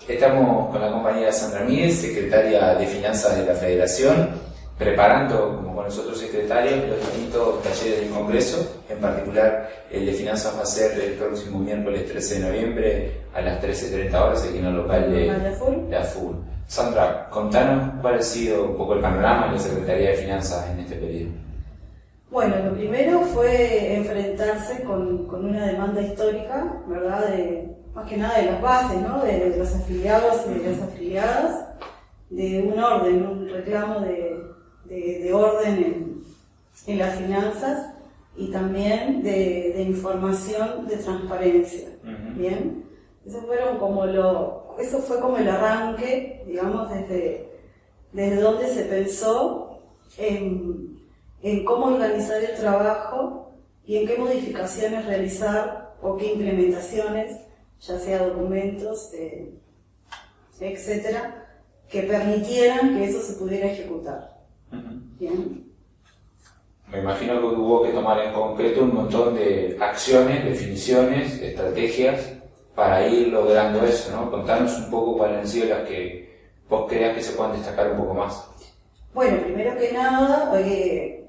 Estamos con la compañera Sandra Míguez, secretaria de Finanzas de la Federación, preparando, como con los otros secretarios, los distintos talleres del Congreso. En particular, el de Finanzas va a ser el próximo miércoles 13 de noviembre a las 13:30 horas aquí en el local de la AFUR. Sandra, contanos cuál ha sido un poco el panorama de la Secretaría de Finanzas en este periodo. Bueno, lo primero fue enfrentarse con una demanda histórica, ¿verdad? Más que nada de las bases, ¿no? De los afiliados y de las afiliadas, de un orden, un reclamo de orden en las finanzas y también de información, de transparencia. ¿Bien? Eso fue como el arranque, digamos, desde donde se pensó en cómo organizar el trabajo y en qué modificaciones realizar o qué implementaciones, ya sea documentos, etcétera, que permitieran que eso se pudiera ejecutar. ¿Bien? Me imagino que hubo que tomar en concreto un montón de acciones, definiciones, estrategias para ir logrando eso, ¿no? Contanos un poco cuáles han sido las que vos creas que se puedan destacar un poco más. Bueno, primero que nada,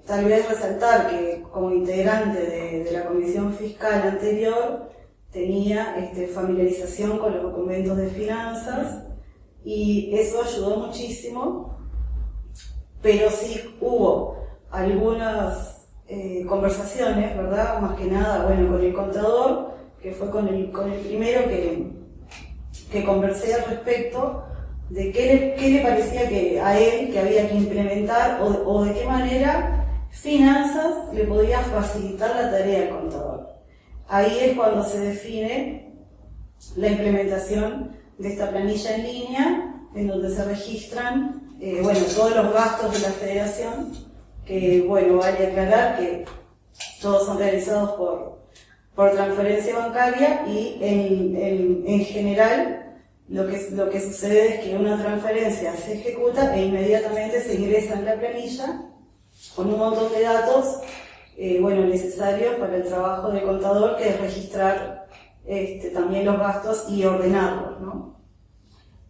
tal vez resaltar que como integrante de la comisión fiscal anterior tenía familiarización con los documentos de finanzas y eso ayudó muchísimo, pero sí hubo algunas conversaciones, ¿verdad? Más que nada, bueno, con el contador, que fue con el primero que conversé al respecto de qué le parecía a él que había que implementar o de qué manera finanzas le podía facilitar la tarea al contador. Ahí es cuando se define la implementación de esta planilla en línea, en donde se registran todos los gastos de la federación, que vale aclarar que todos son realizados por transferencia bancaria y en general lo que sucede es que una transferencia se ejecuta e inmediatamente se ingresa en la planilla con un montón de datos necesarios para el trabajo del contador, que es registrar también los gastos y ordenarlos, ¿no?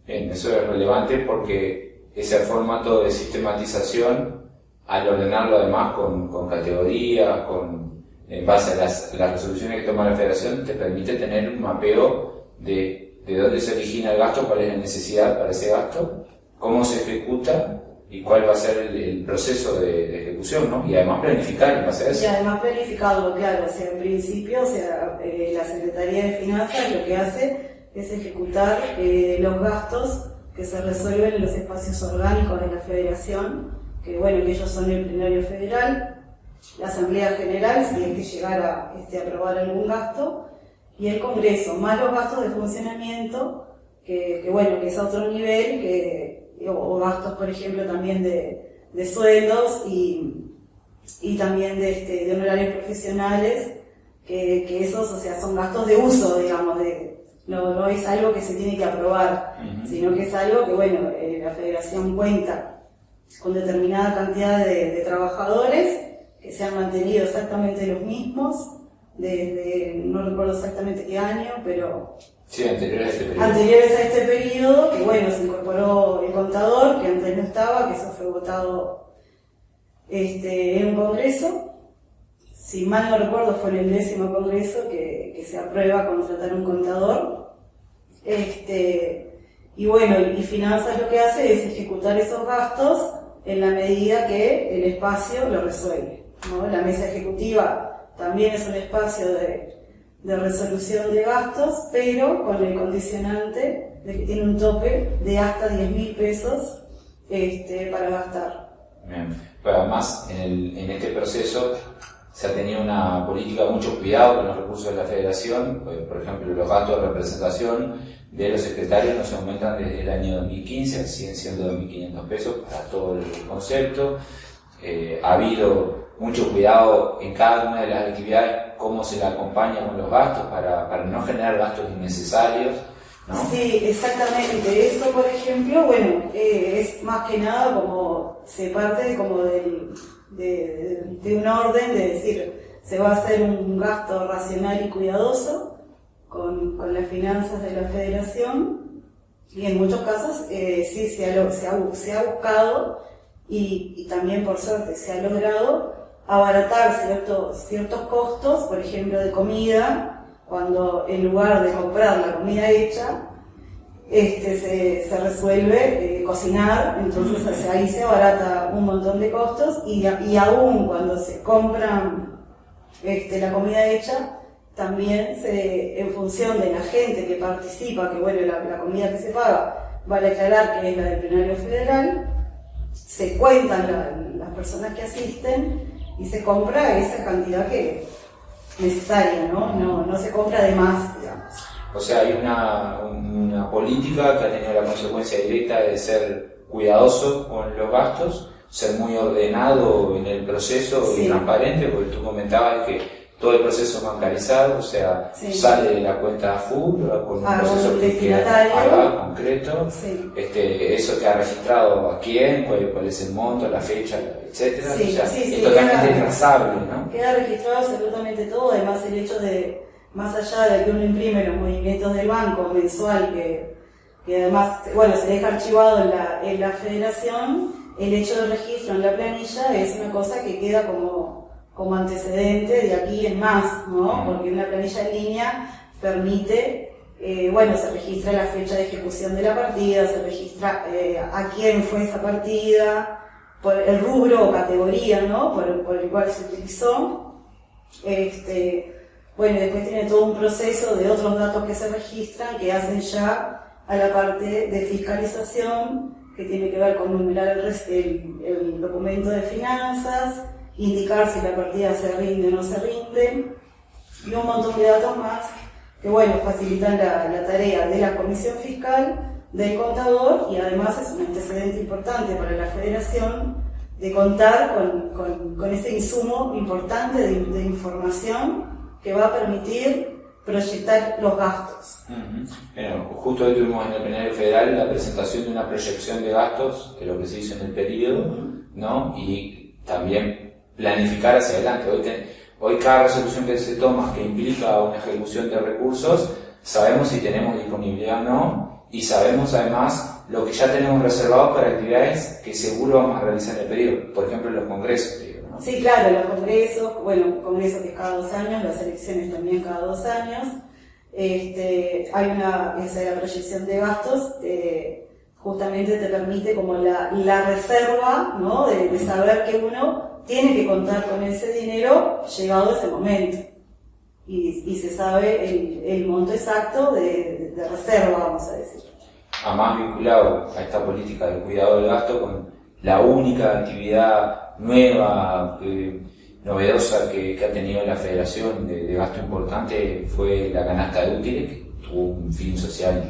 Bien, eso es relevante porque ese formato de sistematización, al ordenarlo además con categorías, en base a las resoluciones que toma la Federación, te permite tener un mapeo de dónde se origina el gasto, cuál es la necesidad para ese gasto, cómo se ejecuta y cuál va a ser el proceso de ejecución, ¿no? Y además planificar en base a eso. Y además planificarlo, claro, en principio, la Secretaría de Finanzas lo que hace es ejecutar los gastos que se resuelven en los espacios orgánicos de la Federación, que ellos son el plenario federal, la Asamblea General, si es que llegara a aprobar algún gasto, y el Congreso, más los gastos de funcionamiento, que es a otro nivel, o gastos, por ejemplo, también de sueldos y también de honorarios profesionales, que esos, son gastos de uso, digamos, no es algo que se tiene que aprobar, sino que es algo que, la Federación cuenta con determinada cantidad de trabajadores que se han mantenido exactamente los mismos, desde, no recuerdo exactamente qué año, pero sí, anteriores a este periodo, que se incorporó el contador, que antes no estaba, que eso fue votado en un congreso. Si mal no recuerdo, fue en el 10º congreso que se aprueba contratar un contador. Y finanzas lo que hace es ejecutar esos gastos en la medida que el espacio lo resuelve, ¿no? La mesa ejecutiva también es un espacio de resolución de gastos, pero con el condicionante de que tiene un tope de hasta 10.000 pesos para gastar. Bien. Pero además, en este proceso se ha tenido una política de mucho cuidado con los recursos de la Federación. Por ejemplo, los gastos de representación de los secretarios no se aumentan desde el año 2015, siguen siendo 2.500 pesos para todo el concepto. Ha habido mucho cuidado en cada una de las actividades, cómo se la acompaña con los gastos para no generar gastos innecesarios, ¿no? Sí, exactamente. Eso, por ejemplo, es más que nada como se parte como de un orden de decir, se va a hacer un gasto racional y cuidadoso con las finanzas de la Federación, Y en muchos casos sí se ha buscado y también por suerte se ha logrado abaratar ciertos costos, por ejemplo de comida, cuando en lugar de comprar la comida hecha, se resuelve cocinar, entonces ahí se abarata un montón de costos y aún cuando se compra la comida hecha, también en función de la gente que participa, que bueno, la comida que se paga, vale aclarar que es la del plenario federal, se cuentan las personas que asisten y se compra esa cantidad que necesaria, no se compra de más, digamos. O sea, hay una política que ha tenido la consecuencia directa de ser cuidadoso con los gastos, ser muy ordenado en el proceso y transparente, porque tú comentabas que todo el proceso es bancarizado, o sea, sale de la cuenta full con un proceso que haga concreto, eso que ha registrado a quién, cuál es el monto, la fecha, etcétera, o sea, es totalmente trazable, ¿no? Queda registrado absolutamente todo, además el hecho de, más allá de que uno imprime los movimientos del banco mensual, que además, bueno, se deja archivado en la federación, el hecho de registro en la planilla es una cosa que queda como antecedente de aquí en más, ¿no? Porque una planilla en línea permite, se registra la fecha de ejecución de la partida, se registra a quién fue esa partida, por el rubro o categoría, ¿no? por el cual se utilizó. Después tiene todo un proceso de otros datos que se registran que hacen ya a la parte de fiscalización, que tiene que ver con numerar el documento de finanzas, indicar si la partida se rinde o no se rinde, y un montón de datos más que facilitan la tarea de la comisión fiscal, del contador, y además es un antecedente importante para la federación de contar con ese insumo importante de información que va a permitir proyectar los gastos. Bueno, justo hoy tuvimos en el plenario federal la presentación de una proyección de gastos, de lo que se hizo en el periodo, ¿no? Y también planificar hacia adelante. Hoy cada resolución que se toma que implica una ejecución de recursos, sabemos si tenemos disponibilidad o no, y sabemos además lo que ya tenemos reservado para actividades que seguro vamos a realizar en el periodo, por ejemplo los congresos. ¿No? Sí, claro, los congresos, congresos que es cada 2 años, las elecciones también cada 2 años. Hay la proyección de gastos, justamente te permite como la reserva, ¿no? de saber que uno tiene que contar con ese dinero llegado ese momento. Y se sabe el monto exacto de reserva, vamos a decir. Además vinculado a esta política de cuidado del gasto con la única actividad nueva, novedosa que ha tenido la federación de gasto importante fue la canasta de útiles, que tuvo un fin social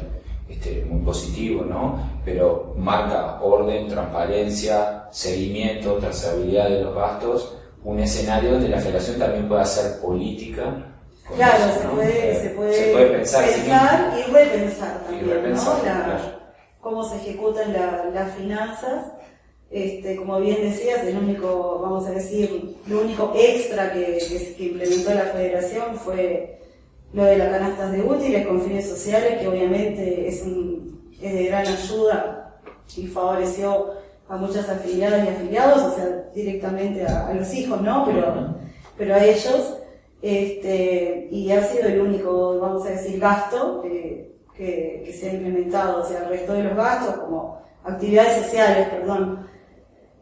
muy positivo, ¿no? Pero marca orden, transparencia, seguimiento, trazabilidad de los gastos, un escenario donde la federación también puede hacer política. Claro, eso, ¿no? se puede pensar y repensar también, ¿no? Claro. Cómo se ejecutan las finanzas. Como bien decías, lo único extra que implementó la federación fue lo de las canastas de útiles con fines sociales, que obviamente es de gran ayuda y favoreció a muchas afiliadas y afiliados, o sea, directamente a los hijos, ¿no? Pero a ellos, y ha sido el único, vamos a decir, gasto que se ha implementado, o sea, el resto de los gastos, como actividades sociales,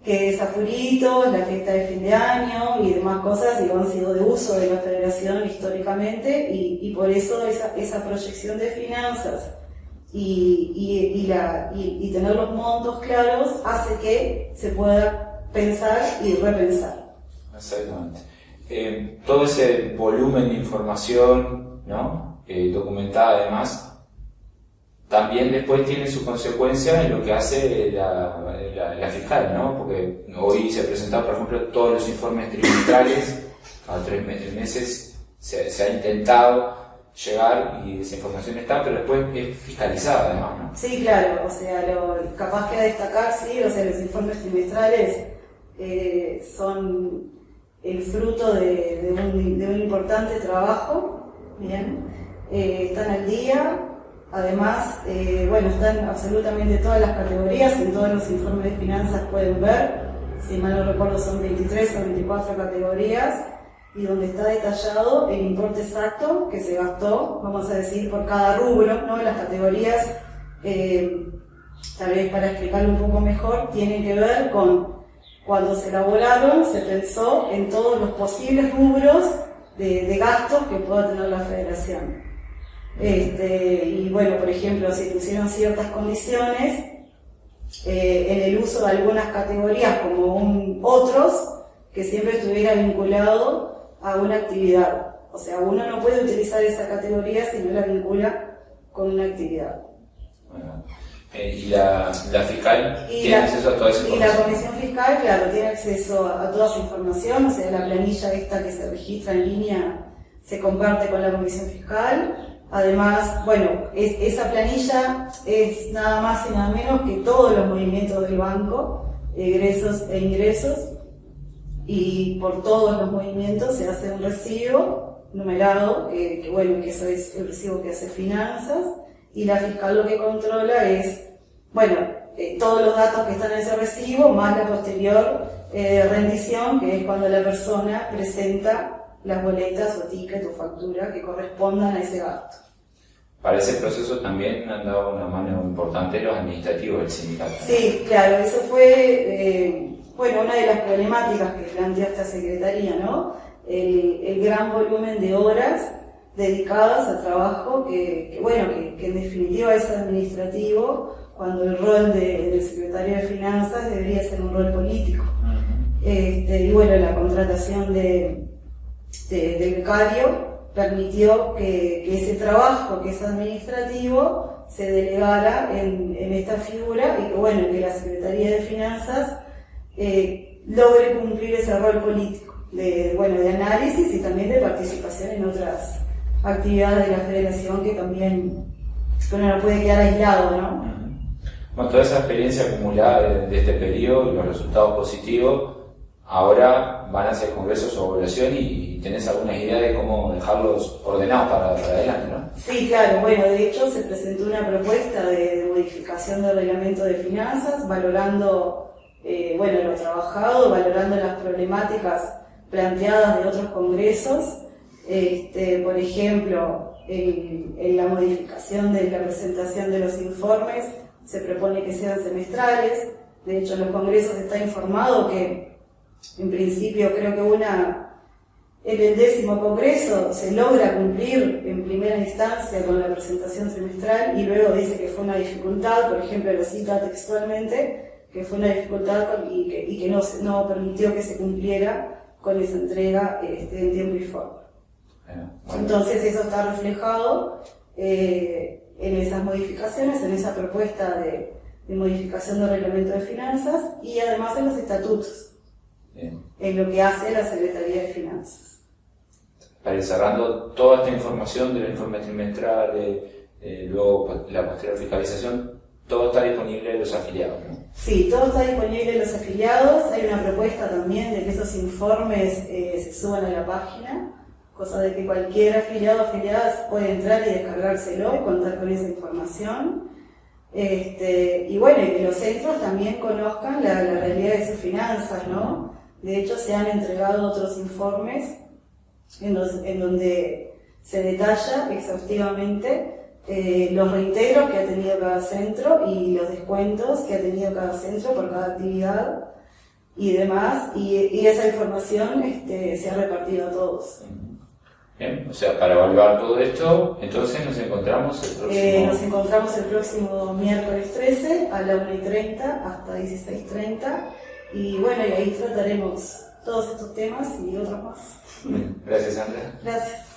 que es afuritos, la fiesta de fin de año y demás cosas, han sido de uso de la federación históricamente, y por eso esa proyección de finanzas y tener los montos claros hace que se pueda pensar y repensar. Exactamente. Todo ese volumen de información, ¿no? Documentada además, también después tiene su consecuencia en lo que hace la fiscal, ¿no? Porque hoy se presentaron, por ejemplo, todos los informes trimestrales, cada 3 meses se ha intentado llegar y esa información está, pero después es fiscalizada además, ¿no? Sí, claro, o sea, capaz que a destacar, sí, o sea, los informes trimestrales son el fruto de un importante trabajo, bien, están al día, Además, bueno, están absolutamente todas las categorías, en todos los informes de finanzas pueden ver, si mal no recuerdo son 23 o 24 categorías, y donde está detallado el importe exacto que se gastó, vamos a decir, por cada rubro, ¿no? Las categorías, tal vez para explicarlo un poco mejor, tienen que ver con cuando se elaboraron, se pensó en todos los posibles rubros de gastos que pueda tener la federación. Y bueno, por ejemplo, se pusieron ciertas condiciones en el uso de algunas categorías como otros, que siempre estuviera vinculado a una actividad. O sea, uno no puede utilizar esa categoría si no la vincula con una actividad. Bueno, ¿y la fiscal tiene acceso a toda esa información? Y la comisión fiscal, claro, tiene acceso a toda esa información, o sea, la planilla esta que se registra en línea se comparte con la comisión fiscal. Además, bueno, esa planilla es nada más y nada menos que todos los movimientos del banco, egresos e ingresos, y por todos los movimientos se hace un recibo numerado, que bueno, que eso es el recibo que hace finanzas, y la fiscal lo que controla es, bueno, todos los datos que están en ese recibo, más la posterior rendición, que es cuando la persona presenta las boletas o tickets o facturas que correspondan a ese gasto. Para ese proceso también han dado una mano importante los administrativos del sindicato. Sí, claro, eso fue bueno, una de las problemáticas que plantea esta secretaría, ¿no? El gran volumen de horas dedicadas a trabajo que en definitiva es administrativo, cuando el rol del secretario de Finanzas debería ser un rol político. Y bueno, la contratación del becario permitió que ese trabajo que es administrativo se delegara en esta figura y que bueno, que la Secretaría de Finanzas logre cumplir ese rol político de análisis y también de participación en otras actividades de la federación que también uno no puede quedar aislado, ¿no? Bueno, toda esa experiencia acumulada de este periodo y los resultados positivos ahora van hacia el Congreso su evaluación y tenés algunas ideas de cómo dejarlos ordenados para adelante, ¿no? Sí, claro, bueno, de hecho se presentó una propuesta de modificación del reglamento de finanzas, valorando lo trabajado, valorando las problemáticas planteadas de otros congresos. Por ejemplo, en la modificación de la presentación de los informes se propone que sean semestrales. De hecho, en los congresos está informado que en principio creo que en el 10º congreso se logra cumplir en primera instancia con la presentación trimestral y luego dice que fue una dificultad, por ejemplo lo cita textualmente, que fue una dificultad y que no permitió que se cumpliera con esa entrega en tiempo y forma. Bueno. Entonces eso está reflejado en esas modificaciones, en esa propuesta de modificación del reglamento de finanzas y además en los estatutos. Bien. En lo que hace la Secretaría de Finanzas. Para ir cerrando, toda esta información del informe trimestral, luego la posterior fiscalización, todo está disponible en los afiliados, ¿no? Sí, todo está disponible en los afiliados. Hay una propuesta también de que esos informes se suban a la página, cosa de que cualquier afiliado o afiliada puede entrar y descargárselo y contar con esa información. Y bueno, y que los centros también conozcan la realidad de sus finanzas, ¿no? De hecho, se han entregado otros informes en donde se detalla exhaustivamente los reintegros que ha tenido cada centro y los descuentos que ha tenido cada centro por cada actividad y demás, y esa información se ha repartido a todos. Bien, o sea, para evaluar todo esto, entonces nos encontramos el próximo miércoles 13 a la 1:30 hasta 16:30 y bueno, y ahí trataremos todos estos temas y otros más. Bien, gracias, Sandra. Gracias.